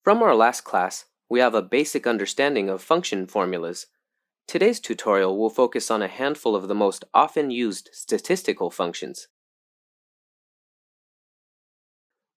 From our last class, we have a basic understanding of function formulas. Today's tutorial will focus on a handful of the most often used statistical functions.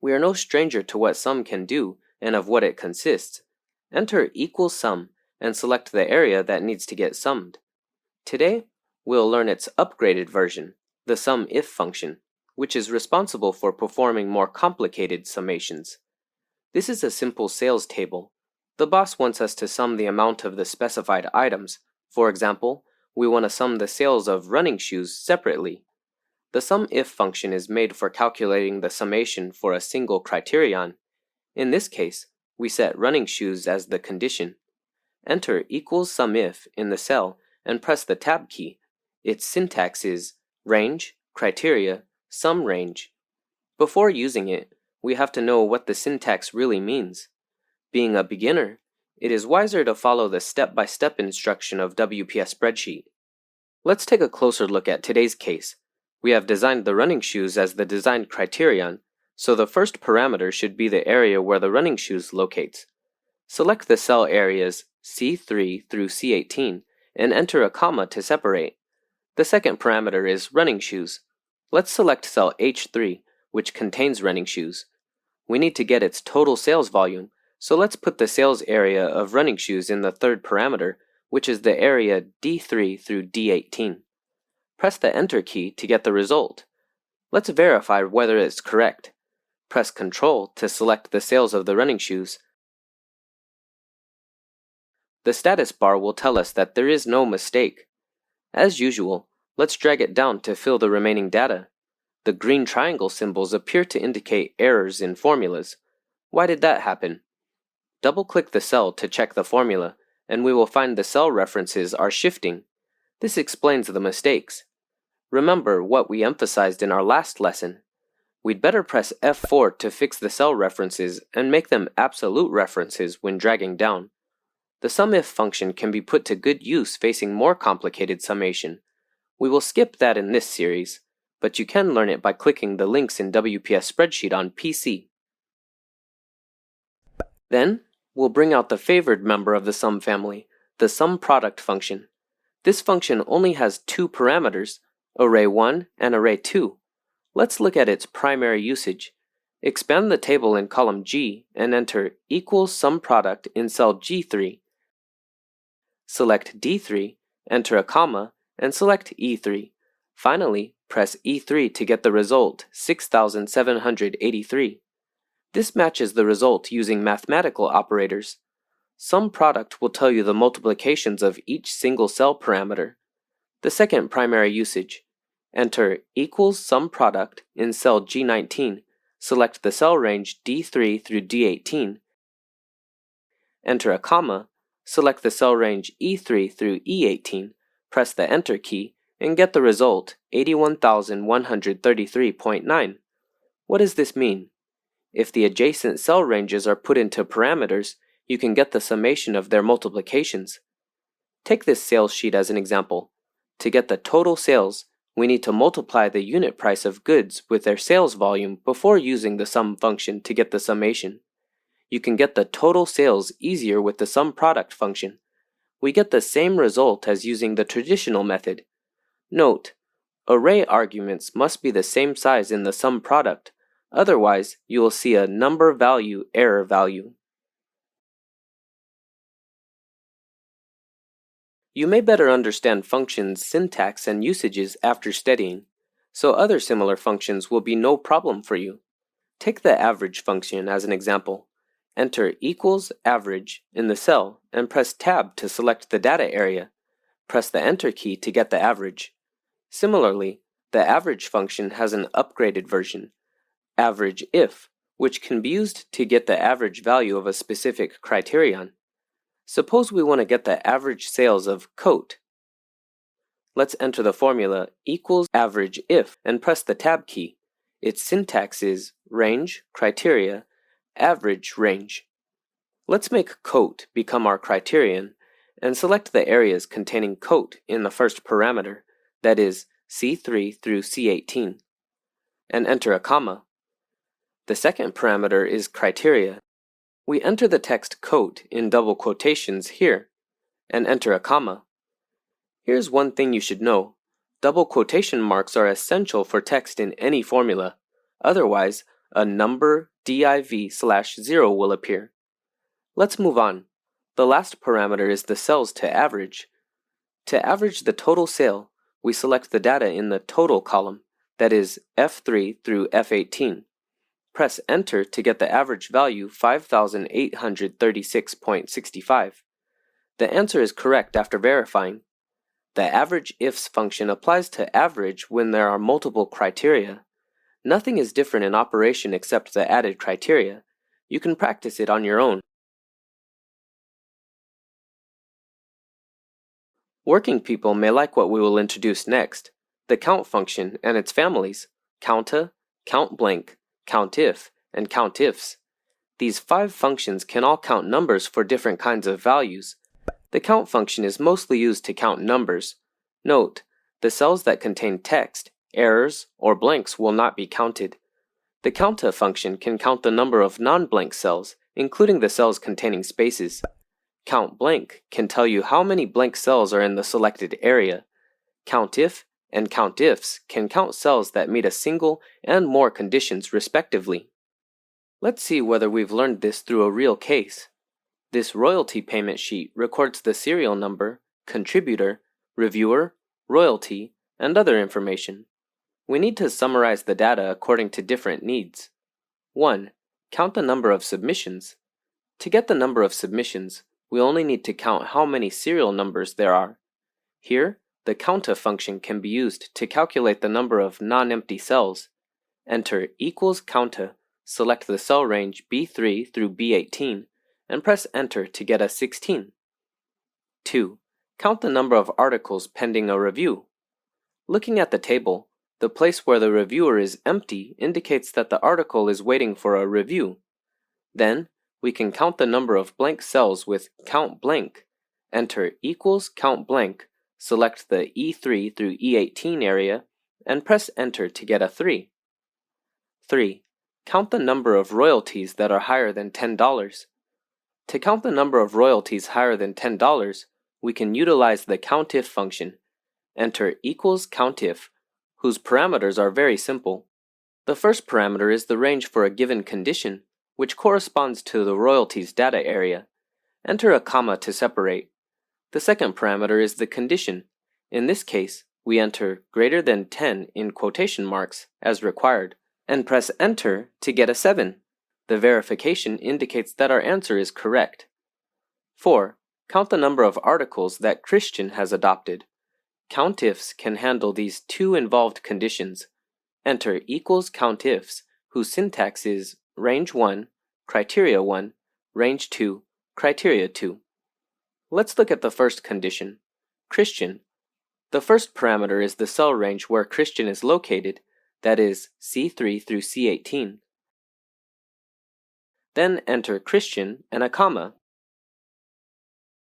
We are no stranger to what sum can do and of what it consists. Enter equals sum and select the area that needs to get summed. Today, we'll learn its upgraded version, the SUMIF function, which is responsible for performing more complicated summations. This is a simple sales table. The boss wants us to sum the amount of the specified items. For example, we want to sum the sales of running shoes separately. The SUMIF function is made for calculating the summation for a single criterion. In this case, we set running shoes as the condition. Enter equals SUMIF in the cell and press the tab key. Its syntax is range, criteria, sum range. Before using it, we have to know what the syntax really means. Being a beginner, it is wiser to follow the step-by-step instruction of WPS Spreadsheet. Let's take a closer look at today's case. We have designed the running shoes as the designed criterion, so the first parameter should be the area where the running shoes locates. Select the cell areas C3 through C18 and enter a comma to separate. The second parameter is running shoes. Let's select cell H3, which contains running shoes. We need to get its total sales volume, so let's put the sales area of running shoes in the third parameter, which is the area D3 through D18. Press the Enter key to get the result. Let's verify whether it's correct. Press Ctrl to select the sales of the running shoes. The status bar will tell us that there is no mistake. As usual, let's drag it down to fill the remaining data. The green triangle symbols appear to indicate errors in formulas. Why did that happen? Double-click the cell to check the formula, and we will find the cell references are shifting. This explains the mistakes. Remember what we emphasized in our last lesson. We'd better press F4 to fix the cell references and make them absolute references when dragging down. The SUMIF function can be put to good use facing more complicated summation. We will skip that in this series, but you can learn it by clicking the links in WPS Spreadsheet on PC. Then, we'll bring out the favored member of the sum family, the SUMPRODUCT function. This function only has two parameters, array 1 and array 2. Let's look at its primary usage. Expand the table in column G and enter equals SUMPRODUCT in cell G3. Select D3, enter a comma, and select E3. Finally, press E3 to get the result 6,783. This matches the result using mathematical operators. SUMPRODUCT will tell you the multiplications of each single cell parameter. The second primary usage. Enter equals SUMPRODUCT in cell G19. Select the cell range D3 through D18. Enter a comma. Select the cell range E3 through E18, press the Enter key, and get the result 81,133.9. What does this mean? If the adjacent cell ranges are put into parameters, you can get the summation of their multiplications. Take this sales sheet as an example. To get the total sales, we need to multiply the unit price of goods with their sales volume before using the sum function to get the summation. You can get the total sales easier with the SUMPRODUCT function. We get the same result as using the traditional method. Note, array arguments must be the same size in the SUMPRODUCT, otherwise you will see a number value error value. You may better understand functions' syntax and usages after studying, so other similar functions will be no problem for you. Take the average function as an example. Enter equals average in the cell and press Tab to select the data area. Press the Enter key to get the average. Similarly, the average function has an upgraded version, AverageIf, which can be used to get the average value of a specific criterion. Suppose we want to get the average sales of coat. Let's enter the formula equals AverageIf and press the Tab key. Its syntax is range, criteria, average range. Let's make coat become our criterion and select the areas containing coat in the first parameter, that is C3 through C18, and enter a comma. The second parameter is criteria. We enter the text coat in double quotations here, and enter a comma. Here's one thing you should know. Double quotation marks are essential for text in any formula. Otherwise, a number div/0 will appear. Let's move on. The last parameter is the cells to average. To average the total sale, we select the data in the total column, that is F3 through F18. Press Enter to get the average value 5,836.65. The answer is correct after verifying. The average ifs function applies to average when there are multiple criteria. Nothing is different in operation except the added criteria. You can practice it on your own. Working people may like what we will introduce next, the count function and its families, counta, countBlank, countif, and countifs. These 5 functions can all count numbers for different kinds of values. The count function is mostly used to count numbers. Note, the cells that contain text, errors, or blanks will not be counted. The counta function can count the number of non-blank cells, including the cells containing spaces. CountBlank can tell you how many blank cells are in the selected area. COUNTIF and COUNTIFs can count cells that meet a single and more conditions respectively. Let's see whether we've learned this through a real case. This royalty payment sheet records the serial number, contributor, reviewer, royalty, and other information. We need to summarize the data according to different needs. 1. Count the number of submissions. To get the number of submissions, we only need to count how many serial numbers there are. Here, the counta function can be used to calculate the number of non-empty cells. Enter equals counta, select the cell range B3 through B18, and press Enter to get a 16. 2. Count the number of articles pending a review. Looking at the table, the place where the reviewer is empty indicates that the article is waiting for a review. Then, we can count the number of blank cells with countBlank. Enter equals countBlank, select the E3 through E18 area, and press Enter to get a 3. 3. Count the number of royalties that are higher than $10. To count the number of royalties higher than $10, we can utilize the countif function. Enter equals countif, whose parameters are very simple. The first parameter is the range for a given condition, which corresponds to the royalties data area. Enter a comma to separate. The second parameter is the condition. In this case, we enter greater than 10 in quotation marks as required, and press Enter to get a 7. The verification indicates that our answer is correct. 4. Count the number of articles that Christian has adopted. Countifs can handle these 2 involved conditions. Enter equals countifs, whose syntax is range 1, criteria 1, range 2, criteria 2. Let's look at the first condition, Christian. The first parameter is the cell range where Christian is located, that is C3 through C18. Then enter Christian and a comma.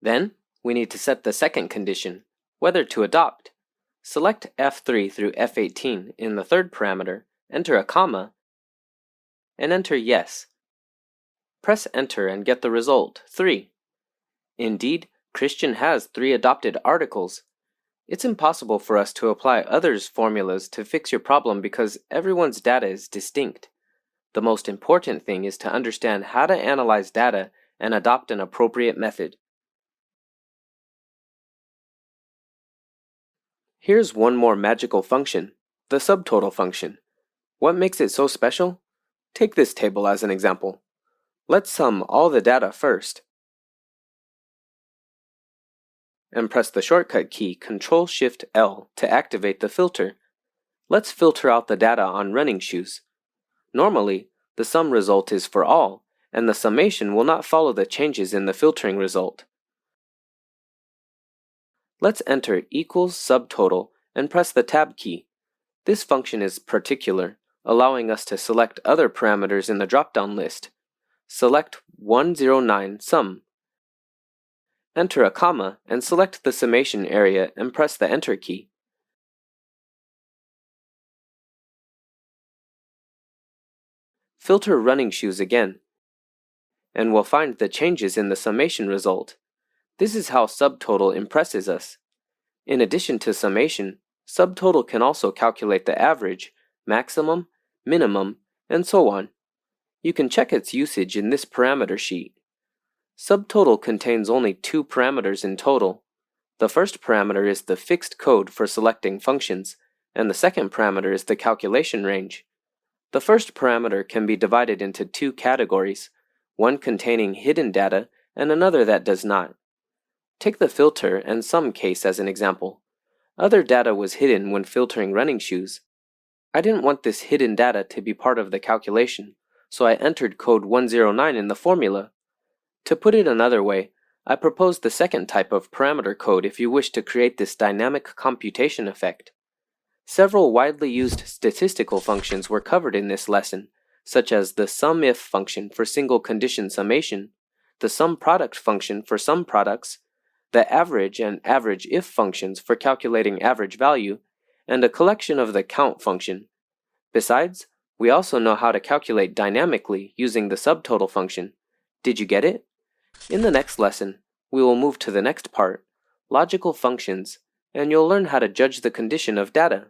Then we need to set the second condition, whether to adopt. Select F3 through F18 in the third parameter, enter a comma, and enter Yes. Press Enter and get the result, 3. Indeed, Christian has 3 adopted articles. It's impossible for us to apply others' formulas to fix your problem because everyone's data is distinct. The most important thing is to understand how to analyze data and adopt an appropriate method. Here's one more magical function, the subtotal function. What makes it so special? Take this table as an example. Let's sum all the data first, and press the shortcut key Ctrl-Shift-L to activate the filter. Let's filter out the data on running shoes. Normally, the sum result is for all, and the summation will not follow the changes in the filtering result. Let's enter equals subtotal and press the tab key. This function is particular, allowing us to select other parameters in the drop-down list. Select 109 sum. Enter a comma and select the summation area and press the Enter key. Filter running shoes again. and we'll find the changes in the summation result. This is how subtotal impresses us. In addition to summation, subtotal can also calculate the average, maximum, minimum, and so on. You can check its usage in this parameter sheet. Subtotal contains only two parameters in total. The first parameter is the fixed code for selecting functions, and the second parameter is the calculation range. The first parameter can be divided into two categories, one containing hidden data and another that does not. Take the filter and sum case as an example. Other data was hidden when filtering running shoes. I didn't want this hidden data to be part of the calculation, so I entered code 109 in the formula. To put it another way, I proposed the second type of parameter code if you wish to create this dynamic computation effect. Several widely used statistical functions were covered in this lesson, such as the SUMIF function for single condition summation, the SUMPRODUCT function for sum products, the average and average if functions for calculating average value, and a collection of the count function. Besides, we also know how to calculate dynamically using the subtotal function. Did you get it? In the next lesson, we will move to the next part, logical functions, and you'll learn how to judge the condition of data.